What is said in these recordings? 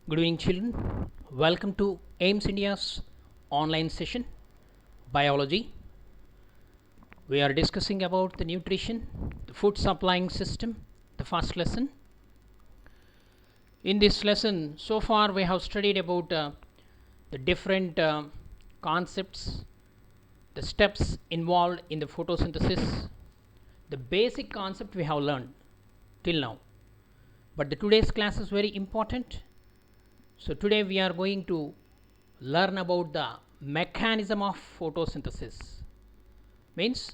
Good evening, children. Welcome to AIMS India's online session, Biology. We are discussing about the nutrition, the food supplying system, the first lesson. In this lesson, so far we have studied about the different concepts, the steps involved in the photosynthesis, the basic concept we have learned till now. But the today's class is very important. So today we are going to learn about the mechanism of photosynthesis. Means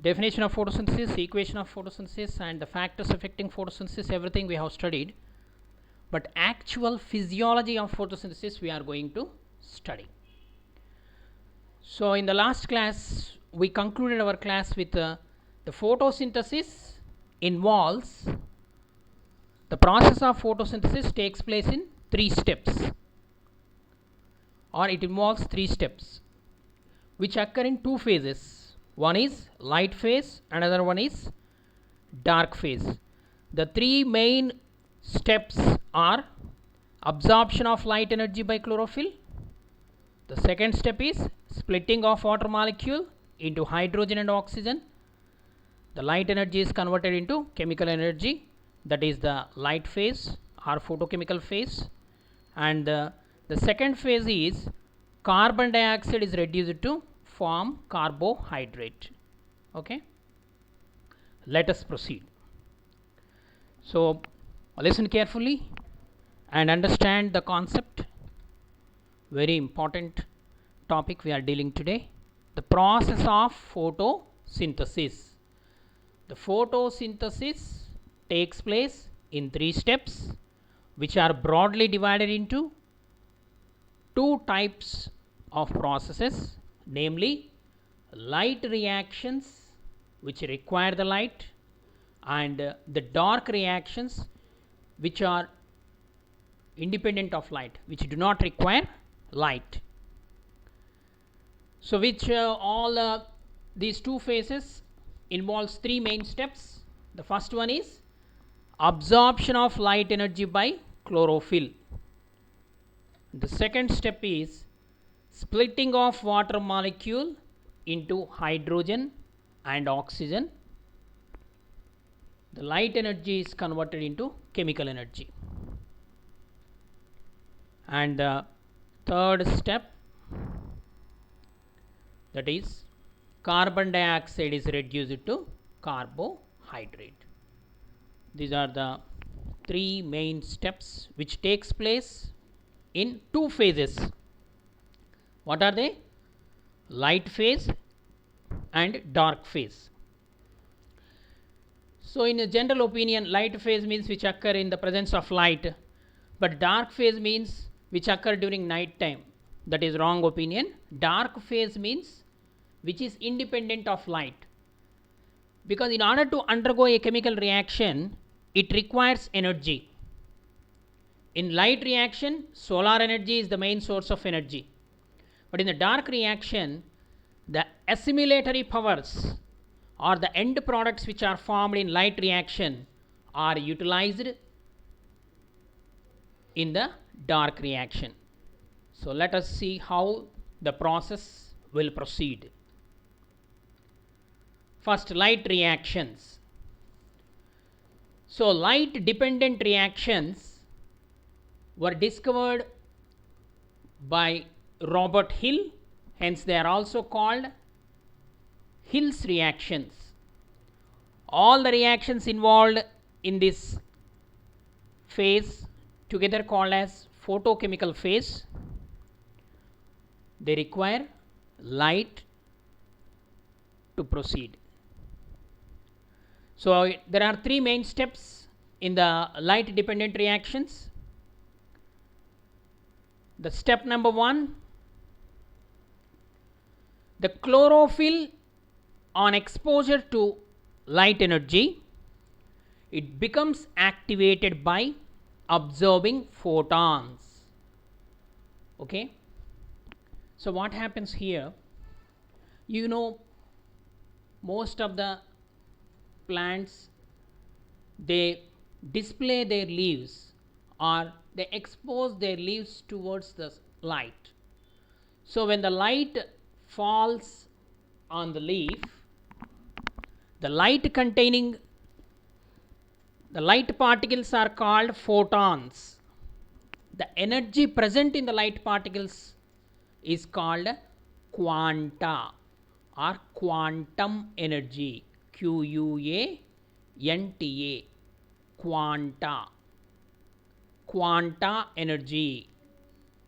definition of photosynthesis, equation of photosynthesis, and the factors affecting photosynthesis, everything we have studied. But actual physiology of photosynthesis we are going to study. So in the last class we concluded our class with the photosynthesis involves the process of photosynthesis takes place in 3 steps, or it involves 3 steps which occur in 2 phases. One is light phase, another one is dark phase. The 3 main steps are absorption of light energy by chlorophyll. The second step is splitting of water molecule into hydrogen and oxygen. The light energy is converted into chemical energy, that is the light phase or photochemical phase. And the second phase is carbon dioxide is reduced to form carbohydrate. Okay, let us proceed. So listen carefully and understand the concept. Very important topic we are dealing today, the process of photosynthesis. The photosynthesis takes place in 3 steps which are broadly divided into 2 types of processes, namely light reactions which require the light, and the dark reactions which are independent of light, which do not require light. So which all these 2 phases involves 3 main steps. The first one is absorption of light energy by chlorophyll. The second step is splitting of water molecule into hydrogen and oxygen. The light energy is converted into chemical energy. And the third step, that is carbon dioxide is reduced to carbohydrate. These are the 3 main steps which takes place in 2 phases. What are they? Light phase and dark phase. So in a general opinion, light phase means which occur in the presence of light, but dark phase means which occur during night time. That is wrong opinion. Dark phase means which is independent of light, because in order to undergo a chemical reaction it requires energy. In light reaction, solar energy is the main source of energy, but in the dark reaction the assimilatory powers or the end products which are formed in light reaction are utilized in the dark reaction. So let us see how the process will proceed. First, light reactions. So light dependent reactions were discovered by Robert Hill, hence they are also called Hill's reactions. All the reactions involved in this phase together called as photochemical phase, they require light to proceed. So there are 3 main steps in the light dependent reactions. The step number 1, the chlorophyll on exposure to light energy, it becomes activated by absorbing photons. Okay, so what happens here, you know, most of the plants, they display their leaves or they expose their leaves towards the light. So when the light falls on the leaf, the light particles are called photons. The energy present in the light particles is called quanta or quantum energy. Quanta, quanta energy.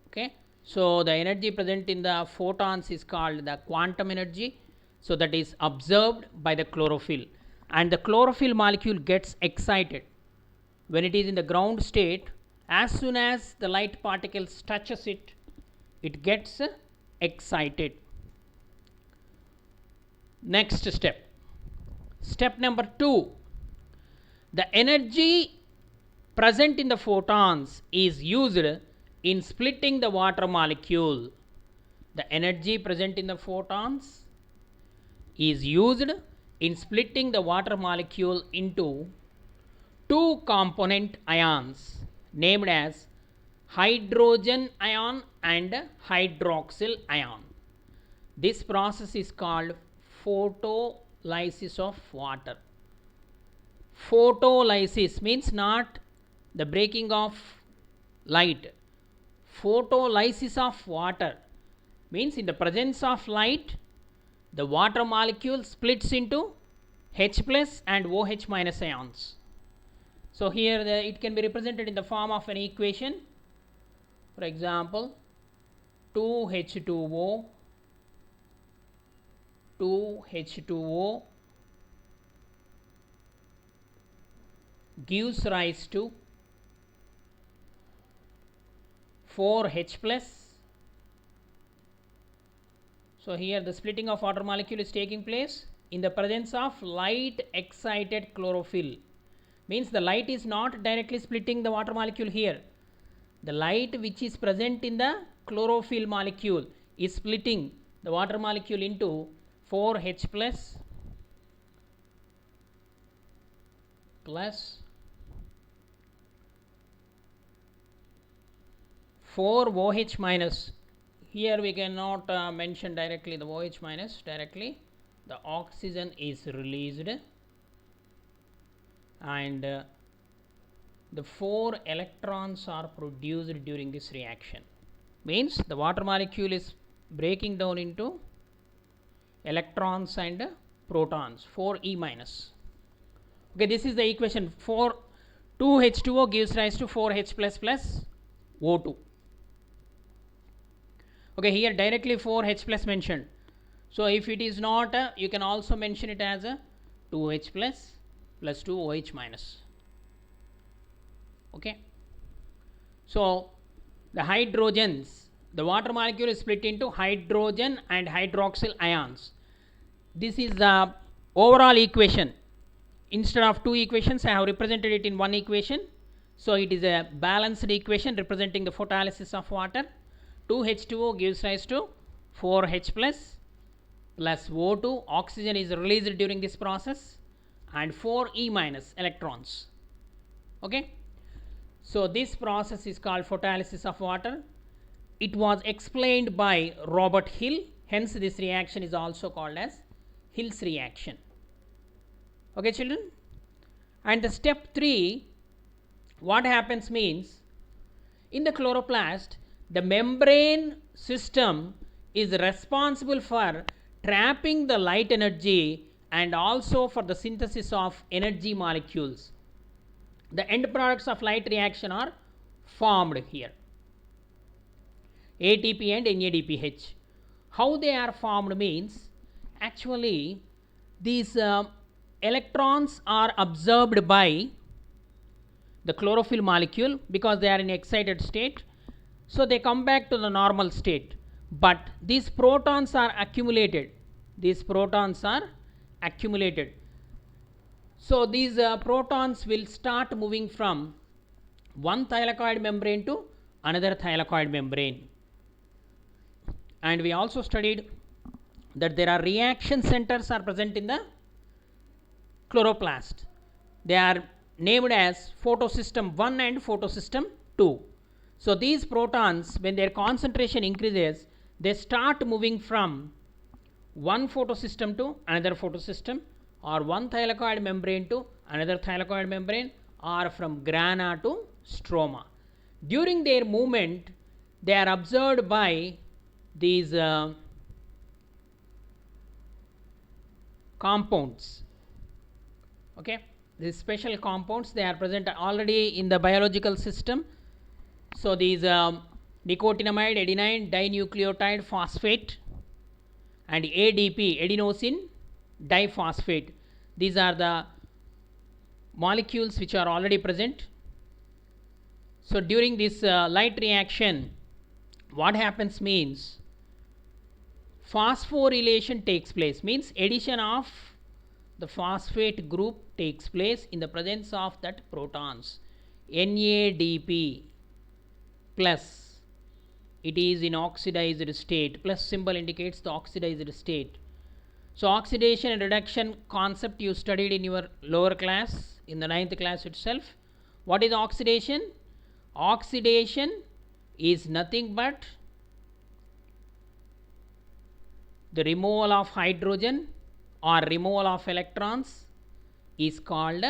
Okay, so the energy present in the photons is called the quantum energy. So that is observed by the chlorophyll, and the chlorophyll molecule gets excited when it is in the ground state. As soon as the light particles touches it, it gets excited. Next step, step number 2, the energy present in the photons is used in splitting the water molecule. The energy present in the photons is used in splitting the water molecule into two component ions named as hydrogen ion and hydroxyl ion. This process is called photolysis of water. Photolysis means not the breaking of light. Photolysis of water means in the presence of light, the water molecule splits into H plus and OH minus ions. So here it can be represented in the form of an equation. For example, 2H2O gives rise to 4H plus. So here the splitting of water molecule is taking place in the presence of light excited chlorophyll. Means the light is not directly splitting the water molecule here. The light which is present in the chlorophyll molecule is splitting the water molecule into 4H plus 4OH minus. Here we cannot mention directly the OH minus directly. The oxygen is released, and the 4 electrons are produced during this reaction. Means the water molecule is breaking down into electrons and protons, 4E minus. Okay, this is the equation. 2H2O gives rise to 4H plus plus O2. Okay, here directly 4H plus mentioned. So if it is not, you can also mention it as a 2H plus 2OH minus. Okay. So the hydrogens, the water molecule is split into hydrogen and hydroxyl ions. This is the overall equation. Instead of two equations, I have represented it in one equation. So it is a balanced equation representing the photolysis of water. 2H2O gives rise to 4H plus O2. Oxygen is released during this process, and 4E minus electrons. Okay. So this process is called photolysis of water. It was explained by Robert Hill. Hence this reaction is also called as Hill's reaction. Okay, children. And the step 3, what happens means, in the chloroplast, the membrane system is responsible for trapping the light energy and also for the synthesis of energy molecules. The end products of light reaction are formed here, ATP and NADPH. How they are formed means, actually these electrons are absorbed by the chlorophyll molecule because they are in excited state. So they come back to the normal state, but these protons are accumulated. So these protons will start moving from one thylakoid membrane to another thylakoid membrane. And we also studied that there are reaction centers are present in the chloroplast. They are named as photosystem 1 and photosystem 2. So these protons, when their concentration increases, they start moving from one photosystem to another photosystem, or one thylakoid membrane to another thylakoid membrane, or from grana to stroma. During their movement, they are observed by these compounds. Okay, these special compounds, they are present already in the biological system. So these nicotinamide adenine dinucleotide phosphate and ADP, adenosine diphosphate, these are the molecules which are already present. So during this light reaction, what happens means phosphorylation takes place, means addition of the phosphate group takes place in the presence of that protons. NADP plus, it is in oxidized state, plus symbol indicates the oxidized state. So oxidation and reduction concept you studied in your lower class, in the 9th class itself. What is oxidation? Oxidation is nothing but the removal of hydrogen or removal of electrons is called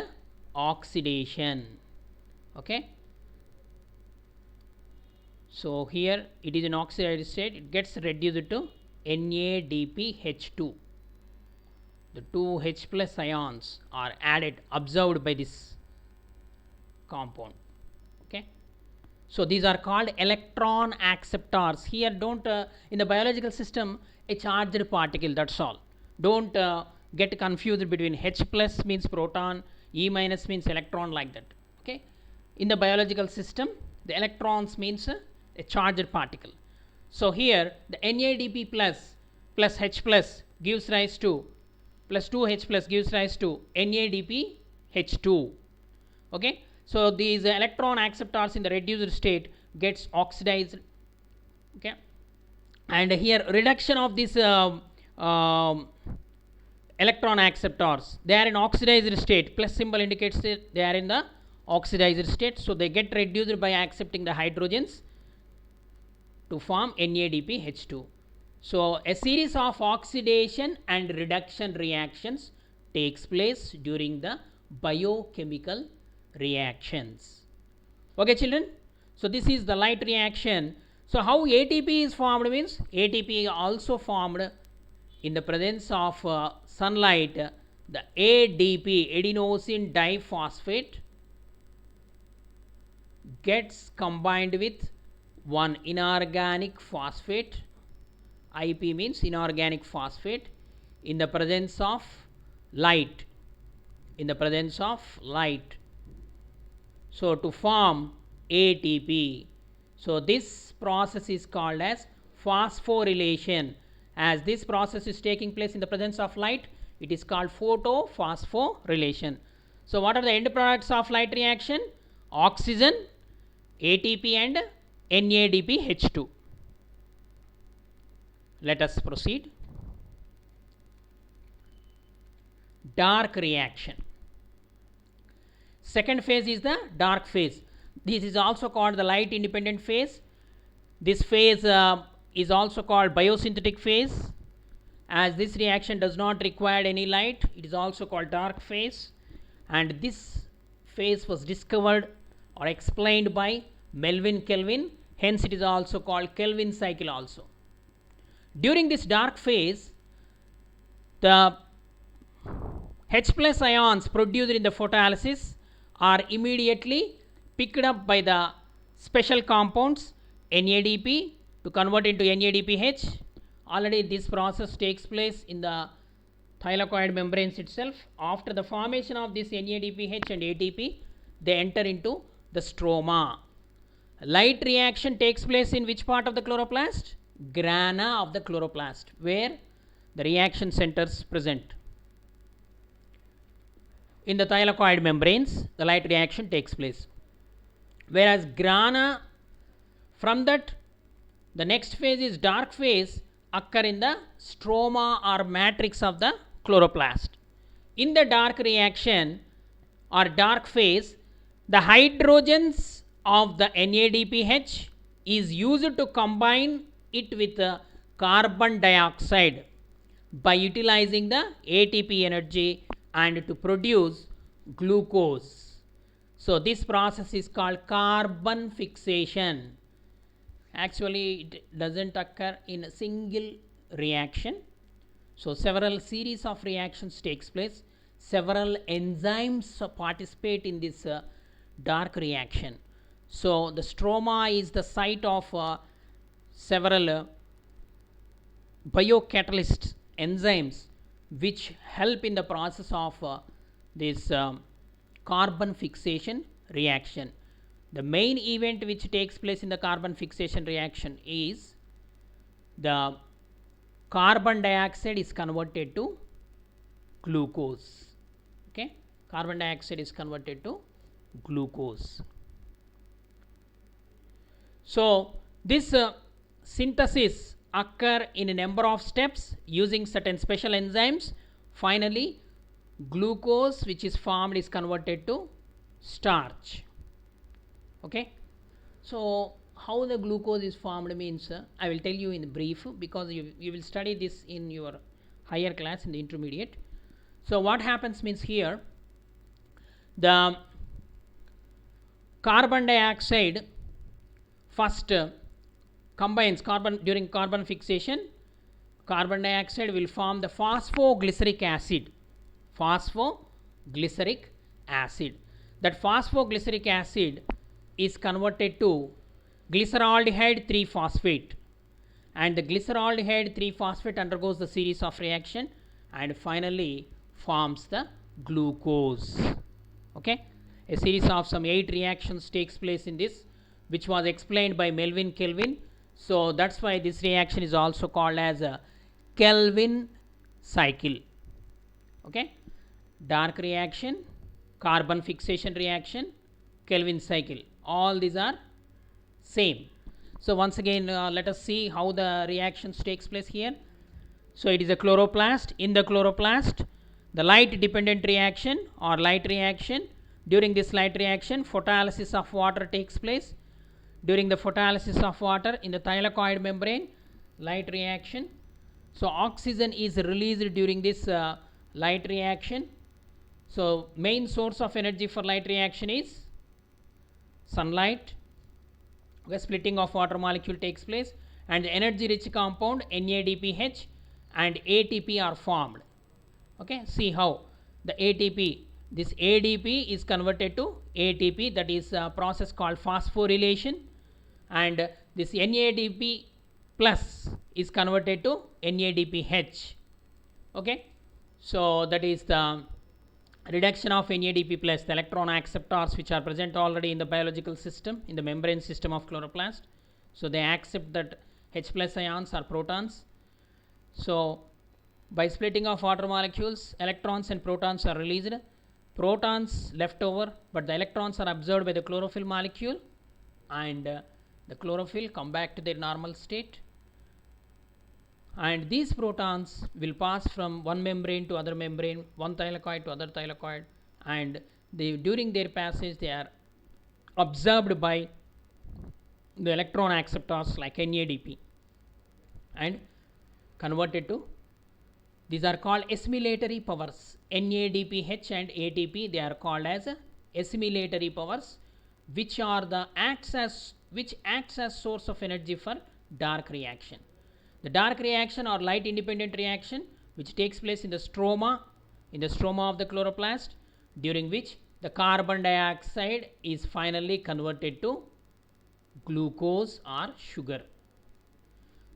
oxidation. Okay. So here it is in oxidized state, it gets reduced to NADPH2. The two H plus ions are added, observed by this compound. Okay. So these are called electron acceptors. Here don't in the biological system, a charged particle, that's all. Don't get confused between H plus means proton, E minus means electron, like that. Okay. In the biological system, the electrons means a charged particle. So here the NADP plus H plus gives rise to, plus 2H plus gives rise to NADPH2. Okay. So these electron acceptors in the reduced state gets oxidized. Okay. And here reduction of this electron acceptors, they are in oxidized state, plus symbol indicates that they are in the oxidized state. So they get reduced by accepting the hydrogens to form NADPH2. So a series of oxidation and reduction reactions takes place during the biochemical reactions. Okay children, so this is the light reaction. So how ATP is formed means, ATP is also formed in the presence of sunlight. The ADP, adenosine diphosphate, gets combined with one inorganic phosphate. IP means inorganic phosphate, in the presence of light, in the presence of light. So to form ATP. So this process is called as phosphorylation. As this process is taking place in the presence of light, it is called photophosphorylation. So what are the end products of light reaction? Oxygen, ATP and NADPH2. Let us proceed. Dark reaction. Second phase is the dark phase. This is also called the light independent phase. This phase is also called biosynthetic phase. As this reaction does not require any light, it is also called dark phase. And this phase was discovered or explained by Melvin Kelvin. Hence it is also called Kelvin cycle also. During this dark phase, the H plus ions produced in the photolysis are immediately picked up by the special compounds NADP to convert into NADPH. Already this process takes place in the thylakoid membranes itself. After the formation of this NADPH and ATP, they enter into the stroma. Light reaction takes place in which part of the chloroplast? Grana of the chloroplast, where the reaction centers present. In the thylakoid membranes, the light reaction takes place. Whereas grana, from that the next phase is dark phase, occur in the stroma or matrix of the chloroplast. In the dark reaction or dark phase, the hydrogens of the NADPH is used to combine it with carbon dioxide by utilizing the ATP energy and to produce glucose. So this process is called carbon fixation. Actually, it doesn't occur in a single reaction. So several series of reactions takes place. Several enzymes participate in this dark reaction. So the stroma is the site of several biocatalysts, enzymes, which help in the process of this carbon fixation reaction. The main event which takes place in the carbon fixation reaction is the carbon dioxide is converted to glucose. Okay, carbon dioxide is converted to glucose. So this synthesis occur in a number of steps using certain special enzymes. Finally, glucose which is formed is converted to starch. Okay, so how the glucose is formed means I will tell you in brief, because you will study this in your higher class in the intermediate. So what happens means here, the carbon dioxide first combines carbon during carbon fixation. Carbon dioxide will form the phosphoglyceric acid. Phosphoglyceric acid. That phosphoglyceric acid is converted to glyceraldehyde 3-phosphate, and the glyceraldehyde 3-phosphate undergoes the series of reaction and finally forms the glucose. Okay, a series of some 8 reactions takes place in this, which was explained by Melvin Kelvin. So that's why this reaction is also called as a Kelvin cycle. Okay, dark reaction, carbon fixation reaction, Kelvin cycle, all these are same. So once again let us see how the reactions takes place here. So it is a chloroplast. In the chloroplast, the light dependent reaction or light reaction. During this light reaction, photolysis of water takes place. During the photolysis of water in the thylakoid membrane, light reaction. So oxygen is released during this light reaction. So main source of energy for light reaction is sunlight. Okay, splitting of water molecule takes place and the energy rich compound NADPH and ATP are formed. Okay, see how the ATP, this ADP is converted to ATP, that is a process called phosphorylation, and this NADP plus is converted to NADPH. Okay, so that is the reduction of NADP plus, the electron acceptors which are present already in the biological system, in the membrane system of chloroplast. So they accept that H plus ions are protons. So by splitting of water molecules, electrons and protons are released. Protons left over, but the electrons are absorbed by the chlorophyll molecule, and the chlorophyll come back to their normal state. And these protons will pass from one membrane to other membrane, one thylakoid to other thylakoid, and during their passage they are absorbed by the electron acceptors like NADP and converted to, these are called assimilatory powers. NADPH and ATP, they are called as assimilatory powers, which acts as source of energy for dark reaction. The dark reaction or light independent reaction which takes place in the stroma of the chloroplast, during which the carbon dioxide is finally converted to glucose or sugar.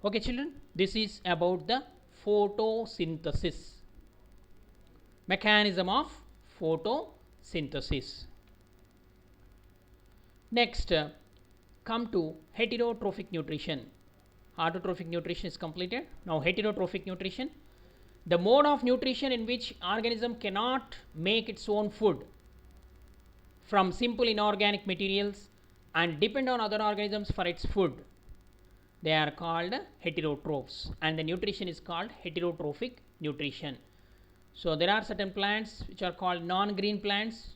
Okay children, this is about the photosynthesis, mechanism of photosynthesis. Next, come to heterotrophic nutrition. Autotrophic nutrition is completed. Now heterotrophic nutrition, the mode of nutrition in which organism cannot make its own food from simple inorganic materials and depend on other organisms for its food. They are called heterotrophs, and the nutrition is called heterotrophic nutrition. So there are certain plants which are called non-green plants.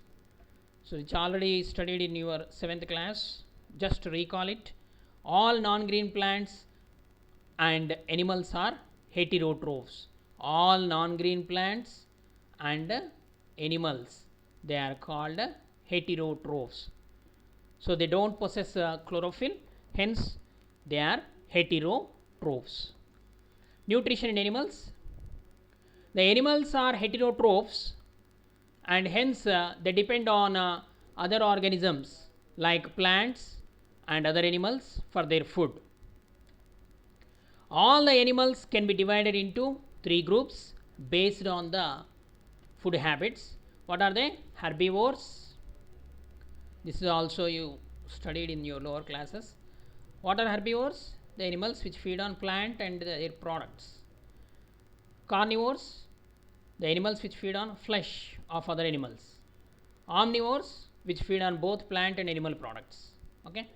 So it's already studied in your 7th class. Just to recall it, all non-green plants and animals are heterotrophs. All non-green plants and animals, they are called heterotrophs. So they don't possess chlorophyll, hence they are heterotrophs. Nutrition in animals. The animals are heterotrophs and hence they depend on other organisms like plants and other animals for their food. All the animals can be divided into 3 groups based on the food habits. What are they? Herbivores. This is also you studied in your lower classes. What are herbivores? The animals which feed on plant and their products. Carnivores, the animals which feed on flesh of other animals. Omnivores, which feed on both plant and animal products. Okay.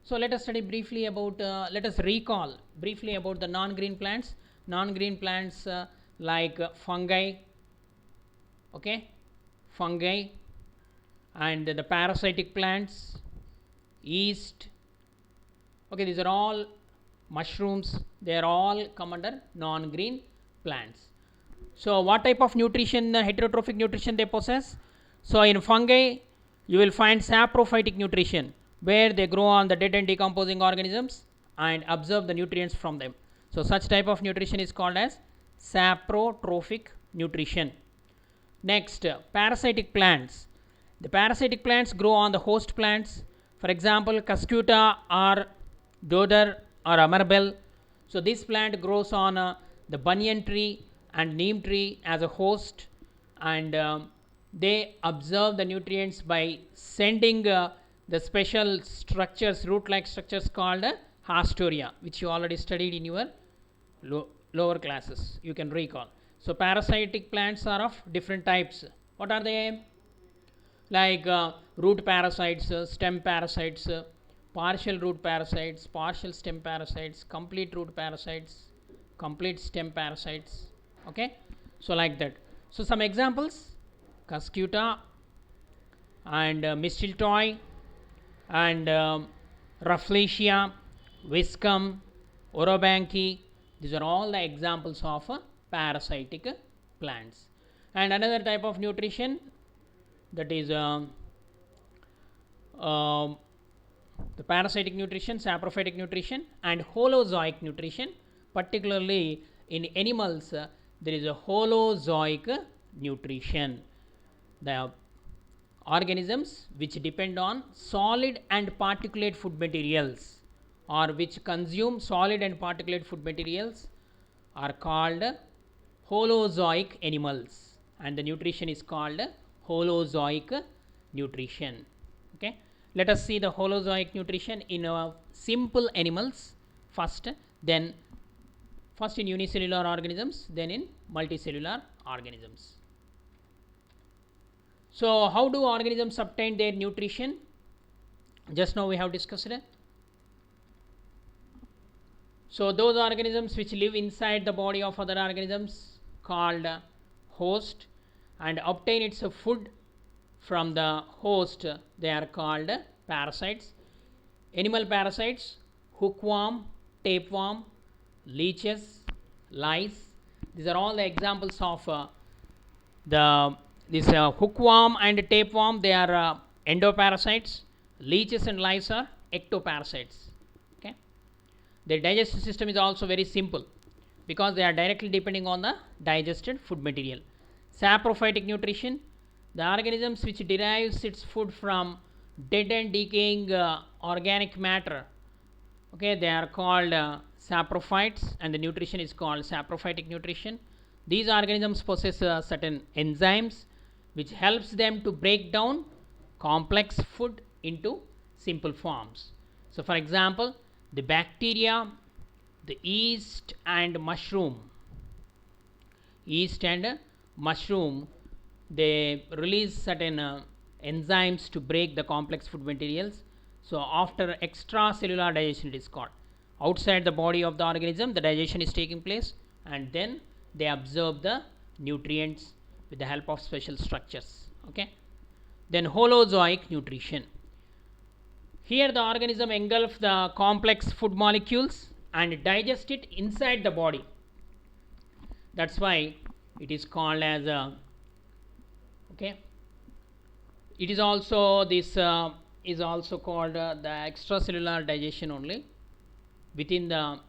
So let us study briefly about, let us recall briefly about the non-green plants. Non-green plants like fungi, okay, fungi, and the parasitic plants, yeast. Okay, these are all mushrooms. They are all come under non-green plants. So what type of nutrition, heterotrophic nutrition they possess? So in fungi, you will find saprophytic nutrition, where they grow on the dead and decomposing organisms and absorb the nutrients from them. So such type of nutrition is called as saprotrophic nutrition. Next, parasitic plants. The parasitic plants grow on the host plants. For example, Cuscuta or Dodder or Amarbel. So this plant grows on the banyan tree and neem tree as a host, and they absorb the nutrients by sending the special structures, root-like structures called hastoria, which you already studied in your lower classes. You can recall. So parasitic plants are of different types. What are they? Like root parasites, stem parasites, partial root parasites, partial stem parasites, complete root parasites, complete stem parasites. Okay, so like that. So some examples: Cuscuta and mistletoe and Rafflesia, Viscum, Orobanche. These are all the examples of parasitic plants. And another type of nutrition, that is the parasitic nutrition, saprophytic nutrition, and holozoic nutrition. Particularly in animals, there is a holozoic nutrition. The organisms which depend on solid and particulate food materials, or which consume solid and particulate food materials, are called holozoic animals, and the nutrition is called holozoic nutrition. Okay, let us see the holozoic nutrition in simple animals first, then first in unicellular organisms, then in multicellular organisms. So how do organisms obtain their nutrition? Just now we have discussed it. So those organisms which live inside the body of other organisms called host and obtain its food from the host, they are called parasites. Animal parasites: hookworm, tapeworm, leeches, lice. These are all the examples of this hookworm and tapeworm. They are endoparasites. Leeches and lice are ectoparasites. Okay, their digestive system is also very simple because they are directly depending on the digested food material. Saprophytic nutrition: the organisms which derives its food from dead and decaying organic matter, okay, they are called saprophytes, and the nutrition is called saprophytic nutrition. These organisms possess certain enzymes which helps them to break down complex food into simple forms. So for example, the bacteria, the yeast and mushroom, they release certain enzymes to break the complex food materials. So after extracellular digestion, it is called. Outside the body of the organism, the digestion is taking place, and then they absorb the nutrients with the help of special structures. Okay, Then holozoic nutrition. Here the organism engulfs the complex food molecules and digest it inside the body. That's why it is called as a, okay, it is also this is also called the extracellular digestion only within the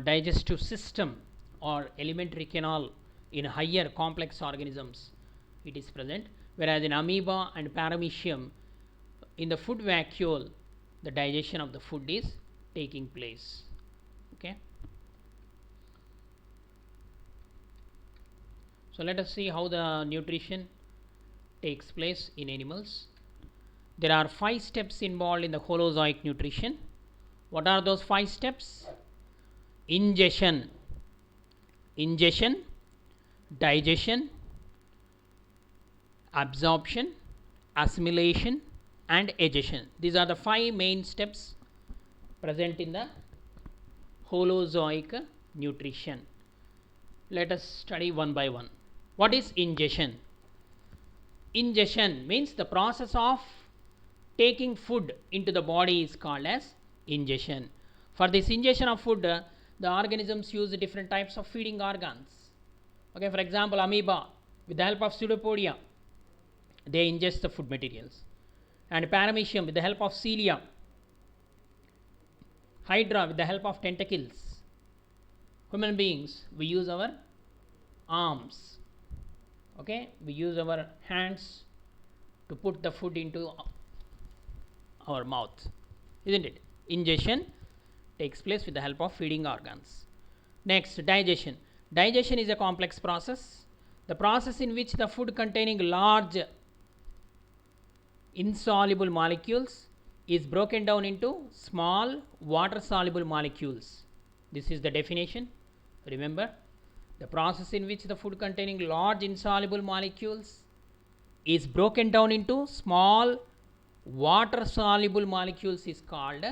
digestive system or alimentary canal in higher complex organisms it is present, whereas in amoeba and paramecium in the food vacuole the digestion of the food is taking place. Okay, so let us see how the nutrition takes place in animals. There are 5 steps involved in the holozoic nutrition. What are those 5 steps? Ingestion, digestion, absorption, assimilation, and egestion. These are the 5 main steps present in the holozoic nutrition. Let us study one by one. What is ingestion? Ingestion means the process of taking food into the body is called as ingestion. For this ingestion of food, the organisms use different types of feeding organs. Okay, for example, amoeba, with the help of pseudopodia, they ingest the food materials. And paramecium, with the help of cilia. Hydra, with the help of tentacles. Human beings, we use our arms. Okay, we use our hands to put the food into our mouth, isn't it? Ingestion takes place with the help of feeding organs. Next, digestion. Digestion is a complex process. The process in which the food containing large insoluble molecules is broken down into small water soluble molecules. This is the definition. Remember, the process in which the food containing large insoluble molecules is broken down into small water soluble molecules is called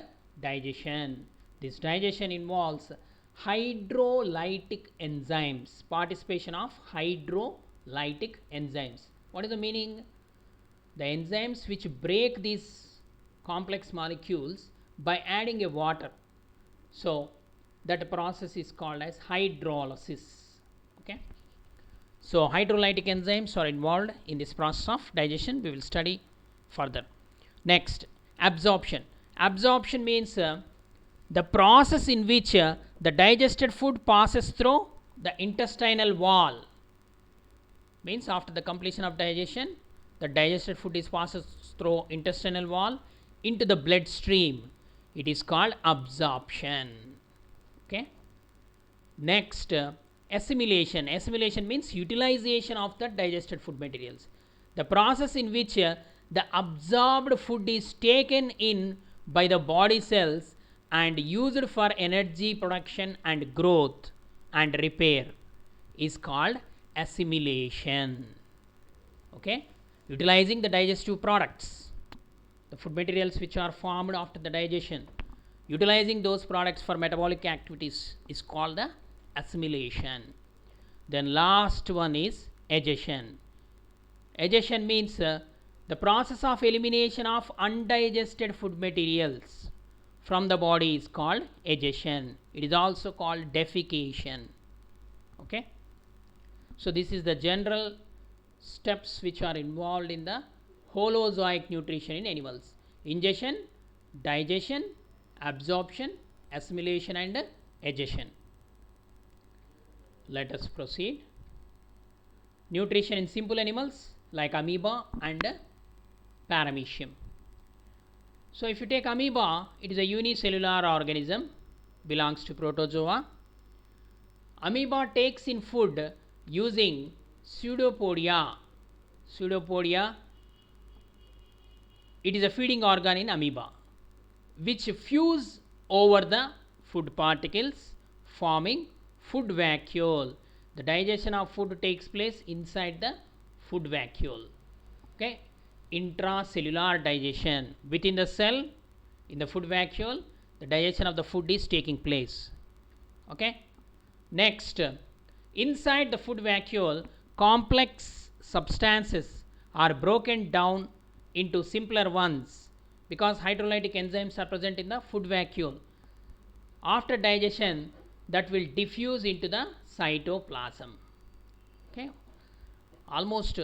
digestion. This digestion involves hydrolytic enzymes, participation of hydrolytic enzymes. What is the meaning? The enzymes which break these complex molecules by adding a water. So that process is called as hydrolysis. Okay, so hydrolytic enzymes are involved in this process of digestion. We will study further. Next, absorption. Absorption means the process in which the digested food passes through the intestinal wall. Means after the completion of digestion, the digested food is passes through intestinal wall into the bloodstream. It is called absorption. Okay. Next, assimilation. Assimilation means utilization of the digested food materials. The process in which the absorbed food is taken in by the body cells and used for energy production and growth and repair is called assimilation. Okay, utilizing the digestive products, the food materials which are formed after the digestion, utilizing those products for metabolic activities is called the assimilation. Then last one is egestion. Egestion means the process of elimination of undigested food materials from the body is called egestion. It is also called defecation. Okay, so this is the general steps which are involved in the holozoic nutrition in animals: ingestion, digestion, absorption, assimilation, and egestion. Let us proceed. Nutrition in simple animals like amoeba and paramecium. So if you take amoeba, it is a unicellular organism, belongs to protozoa. Amoeba takes in food using pseudopodia. Pseudopodia, it is a feeding organ in amoeba, which fuse over the food particles, forming food vacuole. The digestion of food takes place inside the food vacuole. Okay, intracellular digestion. Within the cell, in the food vacuole, the digestion of the food is taking place. Okay. Next, inside the food vacuole, complex substances are broken down into simpler ones because hydrolytic enzymes are present in the food vacuole. After digestion, that will diffuse into the cytoplasm. Okay, almost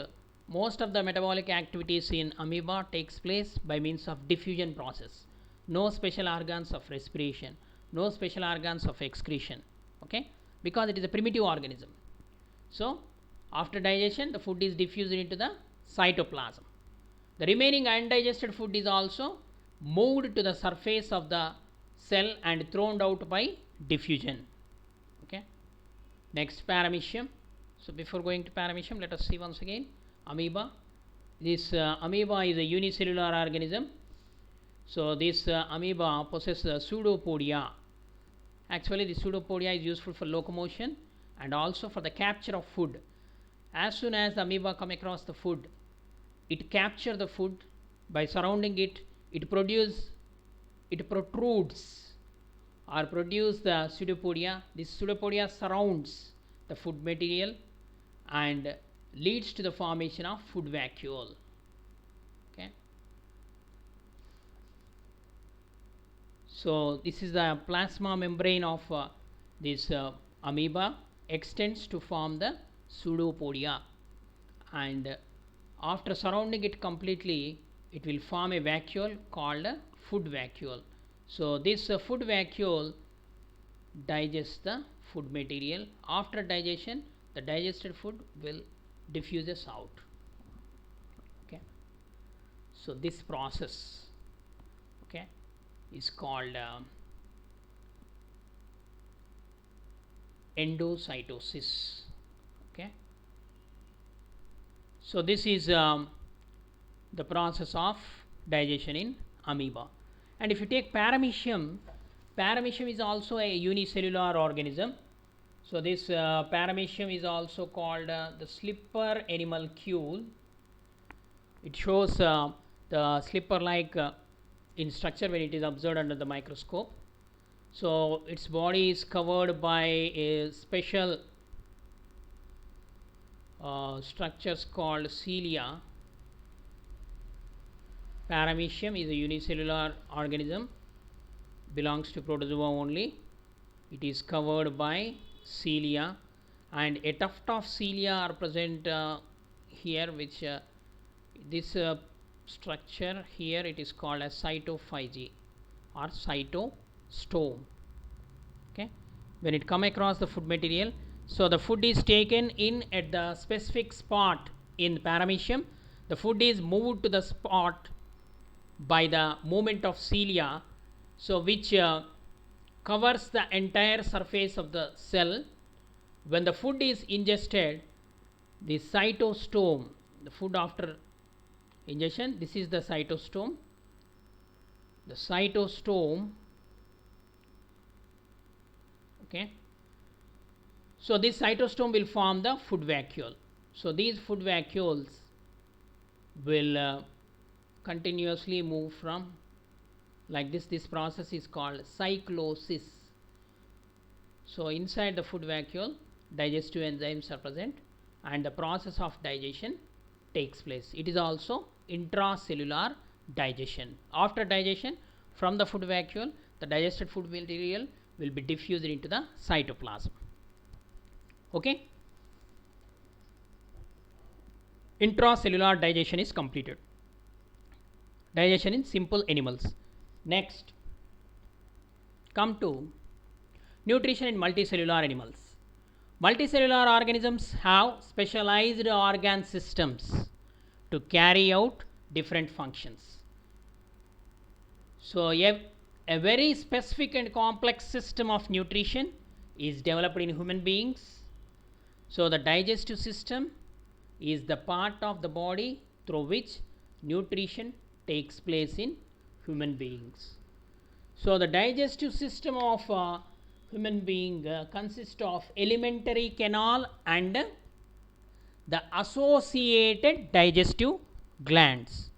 most of the metabolic activities in amoeba takes place by means of diffusion process. No special organs of respiration, no special organs of excretion. Okay, because it is a primitive organism. So after digestion, the food is diffused into the cytoplasm. The remaining undigested food is also moved to the surface of the cell and thrown out by diffusion. Okay, next, paramecium. So before going to paramecium, let us see once again amoeba. This amoeba is a unicellular organism. So this amoeba possesses pseudopodia. Actually, the pseudopodia is useful for locomotion and also for the capture of food. As soon as the amoeba come across the food, it captures the food by surrounding it. It protrudes or produce the pseudopodia. This pseudopodia surrounds the food material and leads to the formation of food vacuole. Okay. So this is the plasma membrane of this amoeba extends to form the pseudopodia, and after surrounding it completely, it will form a vacuole called a food vacuole. So this food vacuole digests the food material. After digestion, the digested food will diffuses out. Okay, so this process, okay, is called endocytosis. Okay, so this is the process of digestion in amoeba. And if you take paramecium, paramecium is also a unicellular organism. So this paramecium is also called the slipper animalcule. It shows the slipper like in structure when it is observed under the microscope. So its body is covered by a special structures called cilia. Paramecium is a unicellular organism, belongs to protozoa only. It is covered by cilia, and a tuft of cilia are present here, which this structure here, it is called as cytophagy or cytostome. Okay, when it come across the food material, so the food is taken in at the specific spot in paramecium. The food is moved to the spot by the movement of cilia, so which covers the entire surface of the cell. When the food is ingested, the cytostome, the food after ingestion, this is the cytostome. The cytostome, okay, so this cytostome will form the food vacuole. So these food vacuoles will continuously move from like this. This process is called cyclosis. So inside the food vacuole, digestive enzymes are present and the process of digestion takes place. It is also intracellular digestion. After digestion, from the food vacuole, the digested food material will be diffused into the cytoplasm. Okay, intracellular digestion is completed. Digestion in simple animals. Next, come to nutrition in multicellular animals. Multicellular organisms have specialized organ systems to carry out different functions. So a very specific and complex system of nutrition is developed in human beings. So the digestive system is the part of the body through which nutrition takes place in human beings. So the digestive system of human being consists of alimentary canal and the associated digestive glands.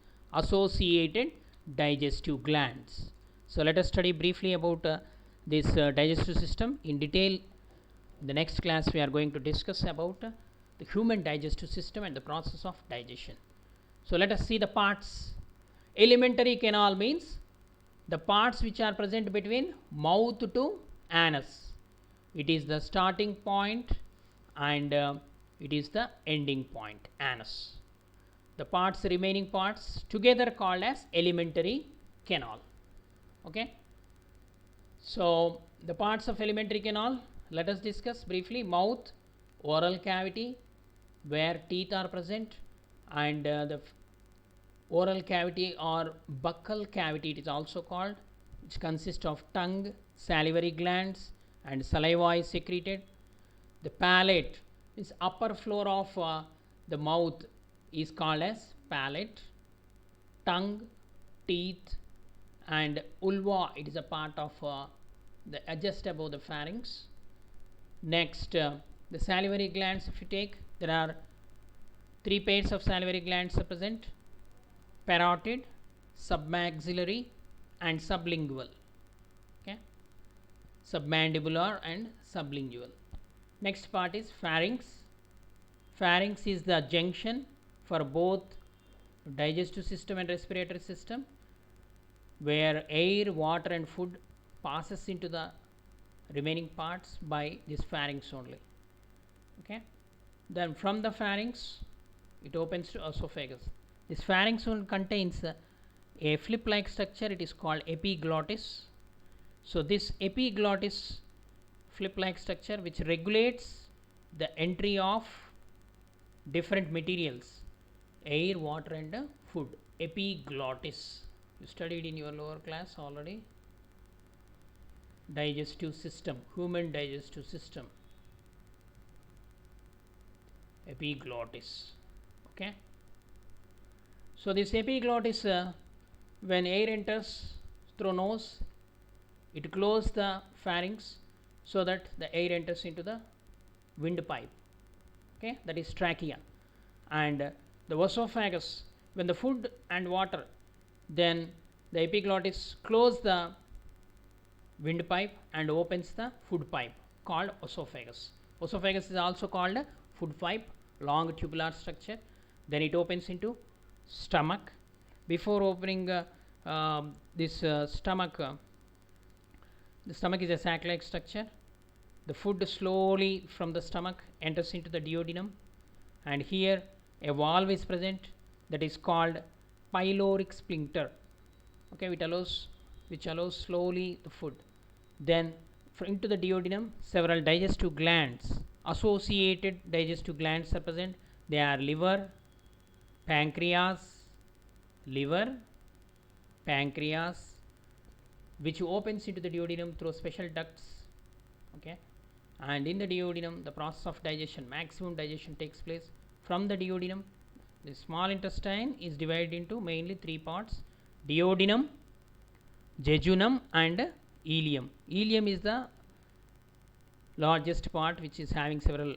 So let us study briefly about this digestive system in detail. In the next class we are going to discuss about the human digestive system and the process of digestion. So let us see the parts. Alimentary canal means the parts which are present between mouth to anus. It is the starting point and it is the ending point, anus. The parts, remaining parts together called as alimentary canal. Okay. So the parts of alimentary canal, let us discuss briefly. Mouth, oral cavity where teeth are present, and the oral cavity or buccal cavity it is also called, which consists of tongue, salivary glands and saliva is secreted. The palate is upper floor of the mouth is called as palate. Tongue, teeth and ulva, it is a part of the just above the pharynx. Next, the salivary glands, if you take, there are three pairs of salivary glands are present: parotid, submaxillary and sublingual. Okay, submandibular and sublingual. Next part is pharynx. Pharynx is the junction for both digestive system and respiratory system, where air, water and food passes into the remaining parts by this pharynx only. Okay, then from the pharynx it opens to esophagus. This pharynx one contains a flip like structure, it is called epiglottis. So this epiglottis flip like structure which regulates the entry of different materials, air, water and food. Epiglottis, you studied in your lower class already. Digestive system, human digestive system, epiglottis. Okay, so this epiglottis, when air enters through nose, it closes the pharynx so that the air enters into the windpipe. Okay, that is trachea. And the esophagus, when the food and water, then the epiglottis close the windpipe and opens the food pipe called esophagus. Esophagus is also called food pipe, long tubular structure. Then it opens into stomach. Before opening this stomach, the stomach is a sac like structure. The food slowly from the stomach enters into the duodenum, and here a valve is present that is called pyloric sphincter. Okay, which allows slowly the food. Then into the duodenum several digestive glands, associated digestive glands are present. They are liver, pancreas, which opens into the duodenum through special ducts. Okay, and in the duodenum the process of digestion, maximum digestion takes place. From the duodenum, the small intestine is divided into mainly three parts: duodenum, jejunum and ileum. Ileum is the largest part which is having several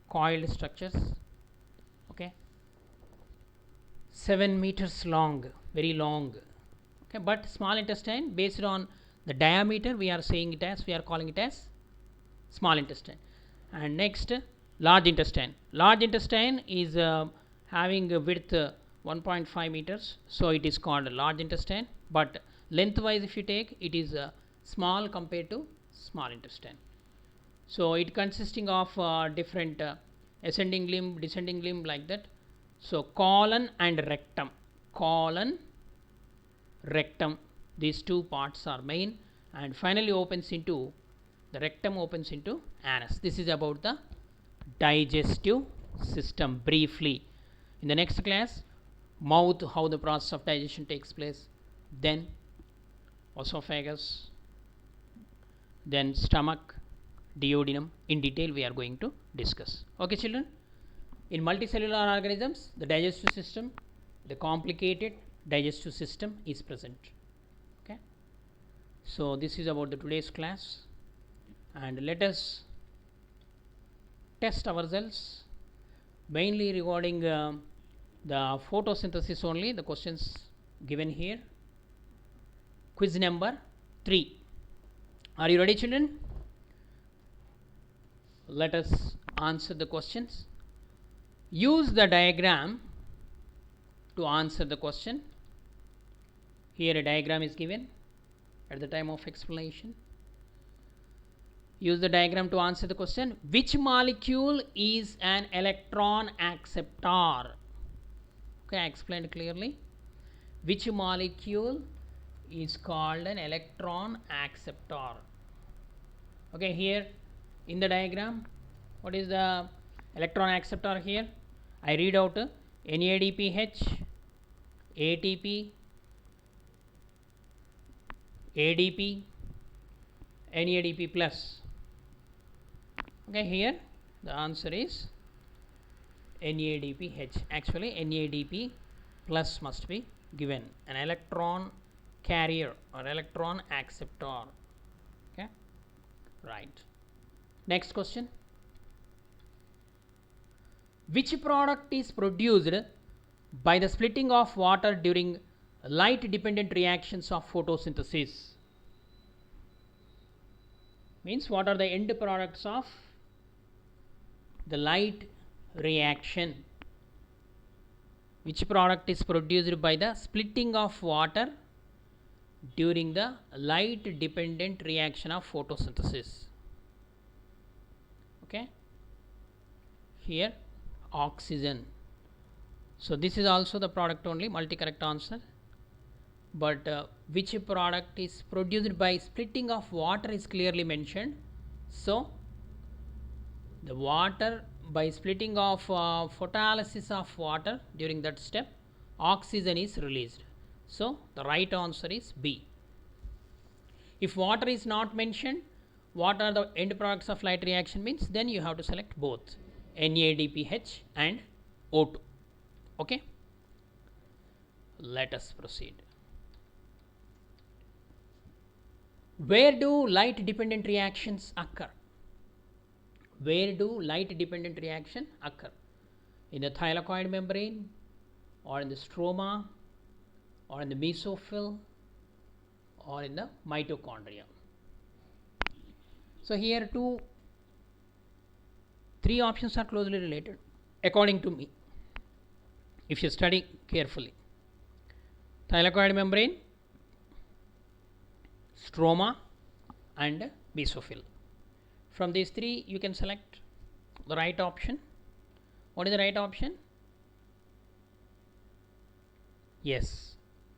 coiled structures. Okay, 7 meters long, very long. Okay, but small intestine, based on the diameter we are saying it as, we are calling it as small intestine. And next, large intestine. Large intestine is having a width 1.5 meters, so it is called large intestine. But lengthwise if you take, it is small compared to small intestine. So it consisting of different ascending limb, descending limb, like that. So colon and rectum, these two parts are main, and finally opens into the rectum, opens into anus. This is about the digestive system briefly. In the next class, mouth, how the process of digestion takes place, then esophagus, then stomach, duodenum, in detail we are going to discuss. Okay children, in multicellular organisms the digestive system, the complicated digestive system is present. Okay, so this is about the today's class, and let us test ourselves mainly regarding the photosynthesis only, the questions given here. Quiz number 3. Are you ready children? Let us answer the questions. Use the diagram to answer the question. Here a diagram is given at the time of explanation. Use the diagram to answer the question. Which molecule is an electron acceptor? Okay, I explained clearly. Which molecule is called an electron acceptor? Okay, here in the diagram, what is the electron acceptor here? I read out NADPH, ATP, ADP, NADP plus. Okay, here the answer is NADPH. Actually, NADP plus must be given, an electron carrier or electron acceptor. Okay, right. Next question. Which product is produced by the splitting of water during light dependent reactions of photosynthesis? Means what are the end products of the light reaction? Which product is produced by the splitting of water during the light dependent reaction of photosynthesis? Okay, here oxygen. So this is also the product only, multi-correct answer. But which product is produced by splitting of water is clearly mentioned. So the water, by splitting of photolysis of water, during that step oxygen is released. So the right answer is B. If water is not mentioned, what are the end products of light reaction means, then you have to select both NADPH and O2. Okay, let us proceed. Where do light dependent reactions occur? Where do light dependent reaction occur? In the thylakoid membrane, or in the stroma, or in the mesophyll, or in the mitochondria? So here three options are closely related according to me, if you study carefully. Thylakoid membrane, stroma and mesophyll. From these three you can select the right option. What is the right option? Yes,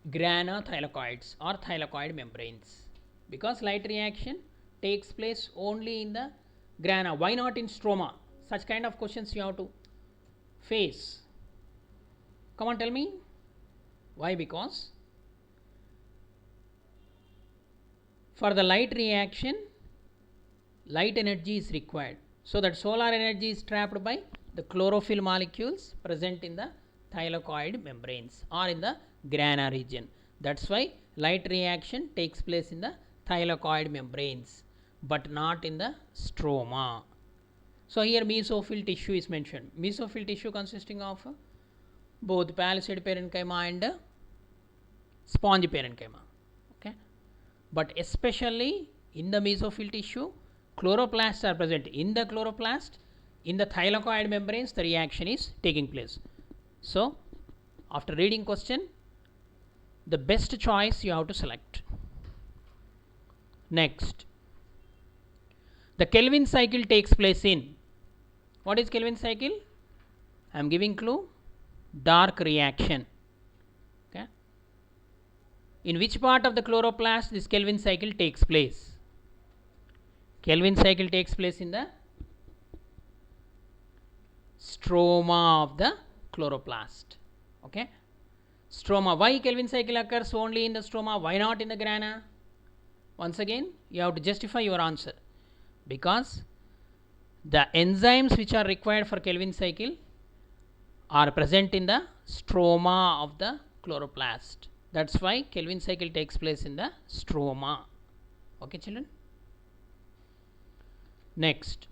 grana thylakoids or thylakoid membranes, because light reaction takes place only in the grana. Why not in stroma? Such kind of questions you have to face. Come on, tell me why. Because for the light reaction, light energy is required, so that solar energy is trapped by the chlorophyll molecules present in the thylakoid membranes or in the grana region. That's why light reaction takes place in the thylakoid membranes but not in the stroma. So here mesophyll tissue is mentioned. Mesophyll tissue consisting of both palisade parenchyma and sponge parenchyma. Okay, but especially in the mesophyll tissue, chloroplasts are present. In the chloroplast, in the thylakoid membranes, the reaction is taking place. So after reading question, the best choice you have to select. Next, the Kelvin cycle takes place in, what is Kelvin cycle? I am giving clue, dark reaction. Okay, in which part of the chloroplast this Kelvin cycle takes place? Kelvin cycle takes place in the stroma of the chloroplast. Okay, stroma. Why Kelvin cycle occurs only in the stroma? Why not in the grana? Once again you have to justify your answer, because the enzymes which are required for Kelvin cycle are present in the stroma of the chloroplast. That's why Kelvin cycle takes place in the stroma. Okay, children. Next,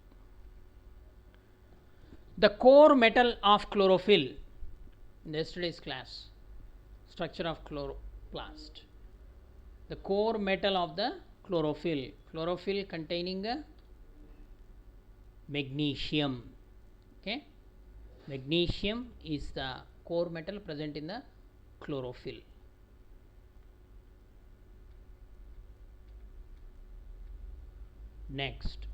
the core metal of chlorophyll. In yesterday's class, structure of chloroplast. The core metal of the chlorophyll. Chlorophyll containing magnesium. Okay, magnesium is the core metal present in the chlorophyll. Next,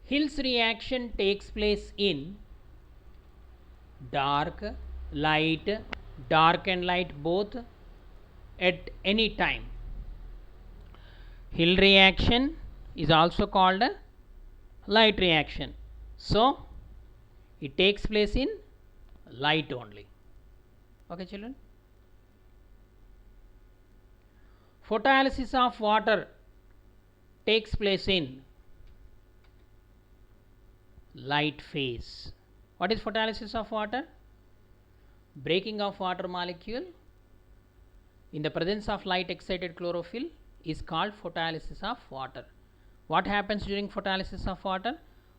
Hill's reaction takes place in dark, light, dark and light both at any time. Hill reaction is also called a light reaction. So, it takes place in light only. Okay, children. Photolysis of water takes place in light phase. What is photolysis of water? Breaking of water molecule in the presence of light excited chlorophyll is called photolysis of water. What happens during photolysis of water?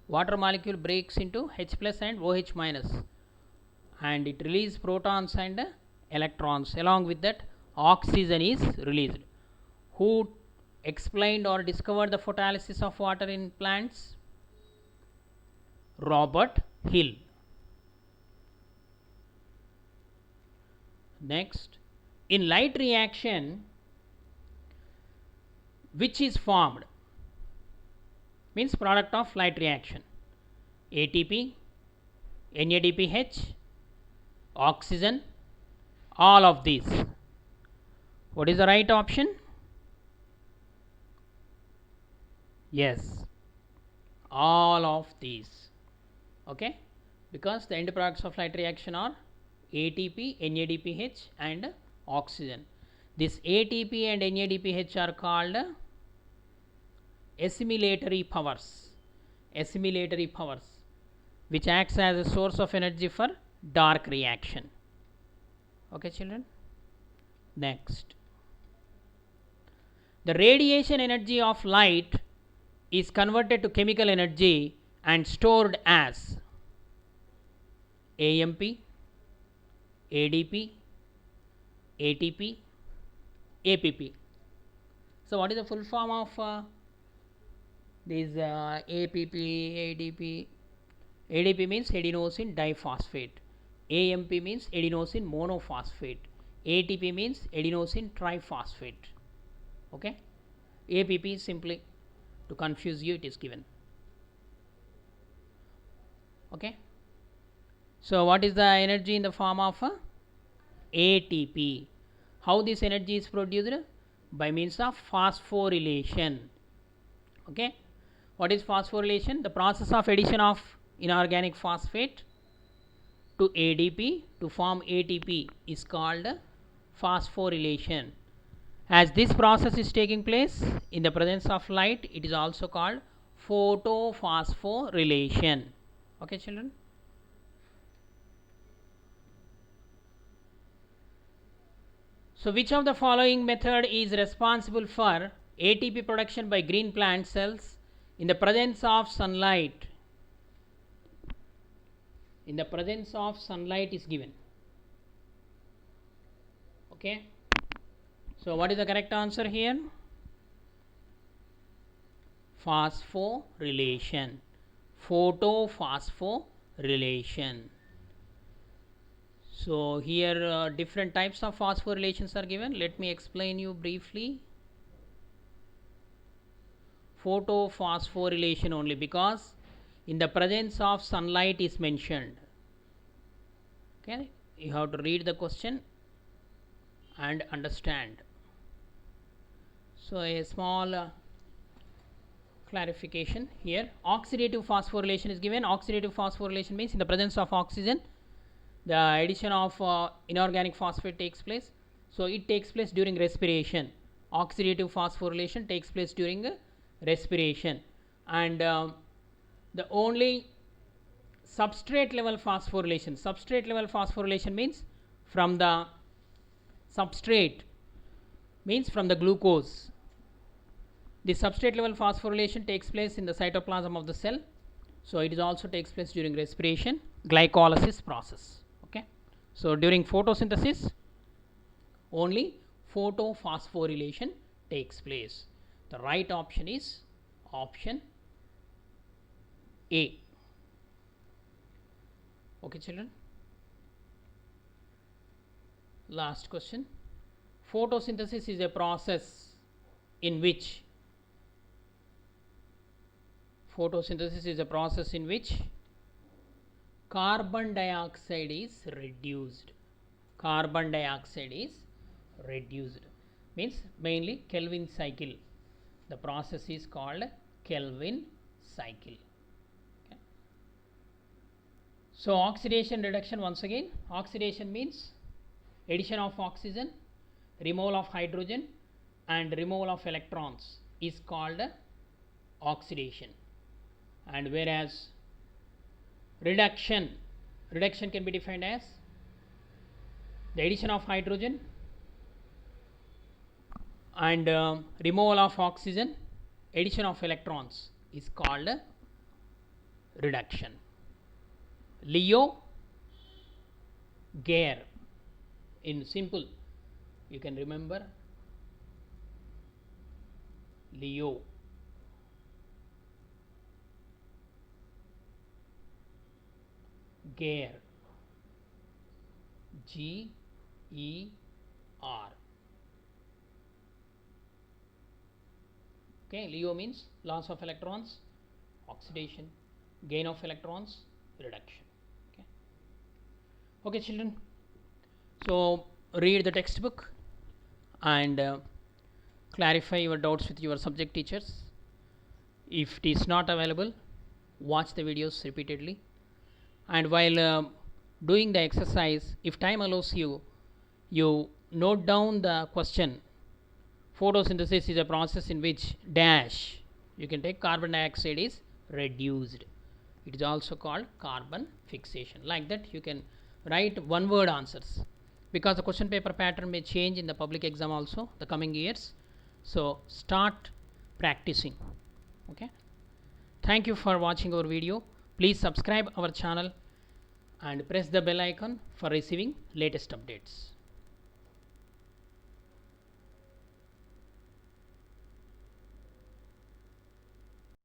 Water molecule breaks into H plus and OH minus, and it releases protons and electrons. Along with that, oxygen is released. Who explained or discovered the photolysis of water in plants? Robert Hill. Next, in light reaction, which is formed? Means product of light reaction. ATP, NADPH, oxygen, all of these. What is the right option? Yes, all of these. Okay, because the end products of light reaction are ATP, NADPH and oxygen. This ATP and NADPH are called assimilatory powers, which acts as a source of energy for dark reaction. Okay, children. Next, the radiation energy of light is converted to chemical energy and stored as AMP, ADP, ATP, APP. So, what is the full form of these APP, ADP? ADP means adenosine diphosphate, AMP means adenosine monophosphate, ATP means adenosine triphosphate. Okay, APP simply to confuse you it is given. Okay, so what is the energy in the form of ATP? How this energy is produced? By means of phosphorylation. Okay, what is phosphorylation? The process of addition of inorganic phosphate to ADP to form ATP is called phosphorylation. As this process is taking place in the presence of light, it is also called photophosphorylation. Okay, children. So, which of the following method is responsible for ATP production by green plant cells in the presence of sunlight? In the presence of sunlight is given. Okay. So, what is the correct answer here? Phosphorylation, photophosphorylation. So, here different types of phosphorylations are given. Let me explain you briefly. Photophosphorylation only, because in the presence of sunlight is mentioned. Okay, you have to read the question and understand. So, a small clarification here. Oxidative phosphorylation is given. Oxidative phosphorylation means in the presence of oxygen, the addition of inorganic phosphate takes place. So, it takes place during respiration. Oxidative phosphorylation takes place during respiration, and the only substrate level phosphorylation means from the substrate, means from the glucose. The substrate level phosphorylation takes place in the cytoplasm of the cell. So, it is also takes place during respiration, glycolysis process. Okay. So, during photosynthesis only photophosphorylation takes place. The right option is option A. Okay, children. Last question. Photosynthesis is a process in which carbon dioxide is reduced. Carbon dioxide is reduced means mainly Kelvin cycle. The process is called Kelvin cycle. Okay. So oxidation reduction, once again, oxidation means addition of oxygen, removal of hydrogen and removal of electrons is called oxidation. And whereas reduction can be defined as the addition of hydrogen and removal of oxygen, addition of electrons is called reduction. Leo Gare, in simple you can remember Leo Gare, G-E-R. Okay, Leo means loss of electrons, oxidation, gain of electrons, reduction. Okay, children, so read the textbook and clarify your doubts with your subject teachers. If it is not available, watch the videos repeatedly, and while doing the exercise, if time allows you, you note down the question. Photosynthesis is a process in which dash, you can take carbon dioxide is reduced. It is also called carbon fixation. Like that you can write one word answers, because the question paper pattern may change in the public exam also the coming years. So start practicing. Okay, thank you for watching our video. Please subscribe our channel and press the bell icon for receiving latest updates.